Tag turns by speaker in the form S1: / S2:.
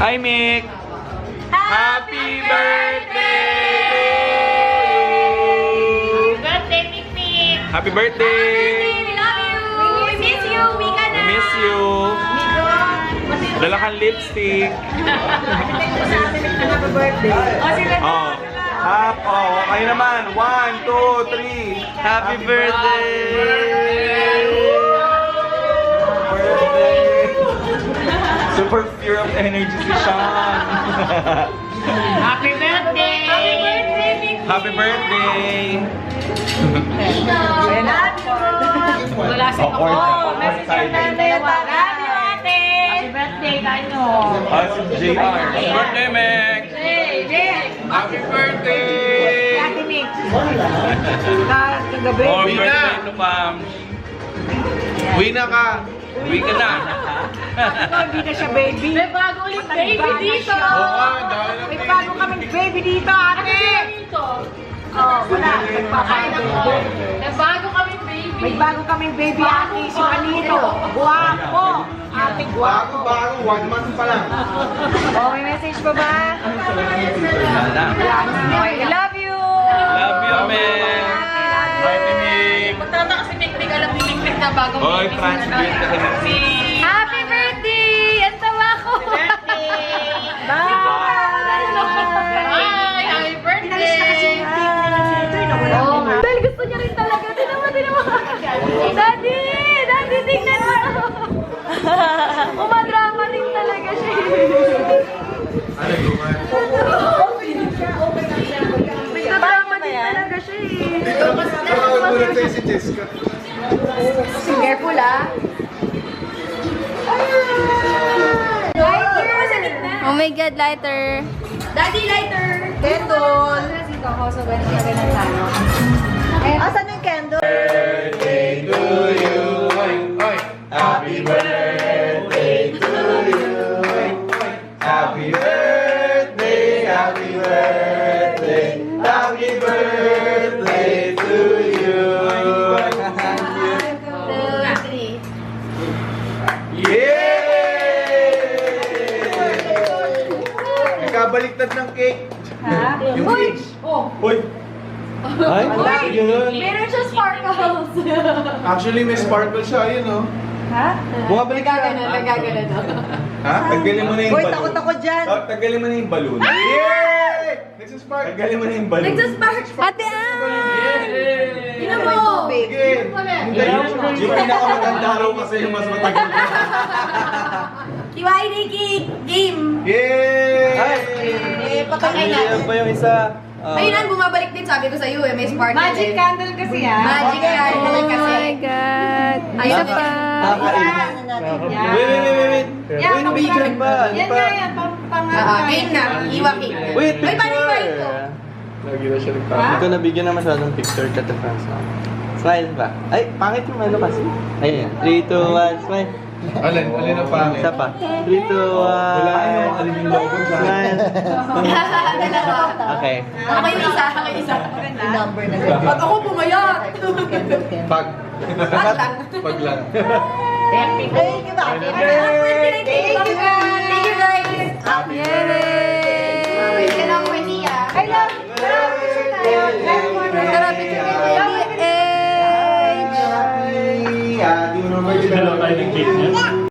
S1: Hi, Mick! Happy birthday!
S2: Birthday, Mick Mick!
S1: Happy birthday!
S2: We love you! We miss you! We ka na!
S1: We miss you! Dala kang lipstick.
S2: Happy birthday! O, sila na!
S1: Oh. Kayo naman. 1, 2, 3. Happy birthday! Super pure of energy si Sean.
S2: Happy birthday! Happy birthday, Mick!
S1: Happy birthday!
S2: Wala si Coco. Message yung nanay at love you, ate! Happy birthday, Kano!
S1: Si JR. Happy birthday, Meg! Happy birthday!
S2: Ate Mick!
S1: Kagabi. Happy birthday to Pam.
S3: Uwi na ka!
S1: Uwi ka na.
S2: Hindi na siya baby. May bago ulit baby dito. May bago kaming baby dito, ate. Oh, wala. May bago kaming baby. May bago kaming baby, ate. Si Manito. Guwapo. Ate, guwapo.
S3: Bago, 1 month pa lang.
S2: Oh, may message pa ba? Wala na. Okay, I love you.
S1: Love you, Meg. Bye, Meg.
S2: Magtataka si Mikmik. Alam ni Mikmik na bagong
S1: Oy, transparent ka na.
S2: Happy birthday! Ang tawa ko! Happy birthday! Bye! Bye! Happy birthday! Oo nga. Dahil gusto niya rin talaga. Tinawa. Daddy! Daddy, tingnan mo! Umadrama rin talaga siya. Nagtadrama din talaga siya eh.
S3: Nakagulat sa'yo si Jessica.
S2: Careful ah. Lighter!
S4: Oh my God, lighter.
S2: Daddy, lighter! Candle! Kasi ako, so ganun na ganun tayo. Asan yung candle?
S1: Birthday to you. Happy birthday to you. Happy birthday, happy birthday, happy birthday to you. Yay!
S3: Nagkabaliktad ng cake.
S2: Ha?
S3: Yung
S2: Uy!
S3: cake.
S2: Oh!
S1: Uy! Ay, yun.
S2: Meron siya sparkles!
S3: Actually, may sparkle siya. Ayun, oh.
S2: Ha?
S1: Bumabalik ka.
S2: Nagaganon.
S3: Ha?
S1: Tanggalin mo na yung
S5: Uy,
S1: balloon.
S5: takot ako dyan.
S1: Tanggalin mo na yung balloon.
S3: Yay! Nagsasparkle.
S1: Tanggalin mo na yung balloon.
S2: Nagsaspark!
S4: Ate Ann!
S2: Tingnan mo!
S3: Sige.
S1: Yung pinakamatanda raw kasi yung mas matagal.
S2: Tiwain ni game!
S3: Yay!
S1: Ay!
S2: Patay na.
S1: Ayan pa yung isa.
S6: Ayun ang bumabalik din, sabi ko sa iyo eh, may sparkle
S2: Magic
S6: eh.
S2: candle kasi ah.
S6: Magic candle
S4: Oh
S6: kasi.
S4: my God.
S6: Ayun
S4: Isa
S6: pa.
S4: pa.
S1: Wait.
S2: Yan,
S1: Uy, nabigyan ba?
S2: Yan nga yan,
S6: Game na, iwaki.
S1: Wait,
S6: Ay, paano iwa
S1: picture!
S6: ito?
S3: Lagi na siya
S1: Hindi ko nabigyan na masyadong picture ka to France. Smile ba? Ay, pangit yung ano kasi. Ayan. 3, 2, 1, smile.
S3: Alin ang pangit?
S1: Isa pa. 3, 2, 1.
S3: Alin yung logo sa
S1: Smile.
S6: Dalawa.
S1: Okay.
S6: Ako yung isa, ako yung isa.
S5: Number na
S6: At ako pumayat.
S3: Pag.
S6: Pag lang.
S3: Pag lang.
S5: Thank you ba?
S6: Thank you guys.
S4: Yay!
S6: Wait ka lang, Wendy ah.
S2: I love you.
S6: Tara, picture kayo.
S4: Happy age!
S3: Hindi mo naman
S7: Dalaw tayo ng cake niya.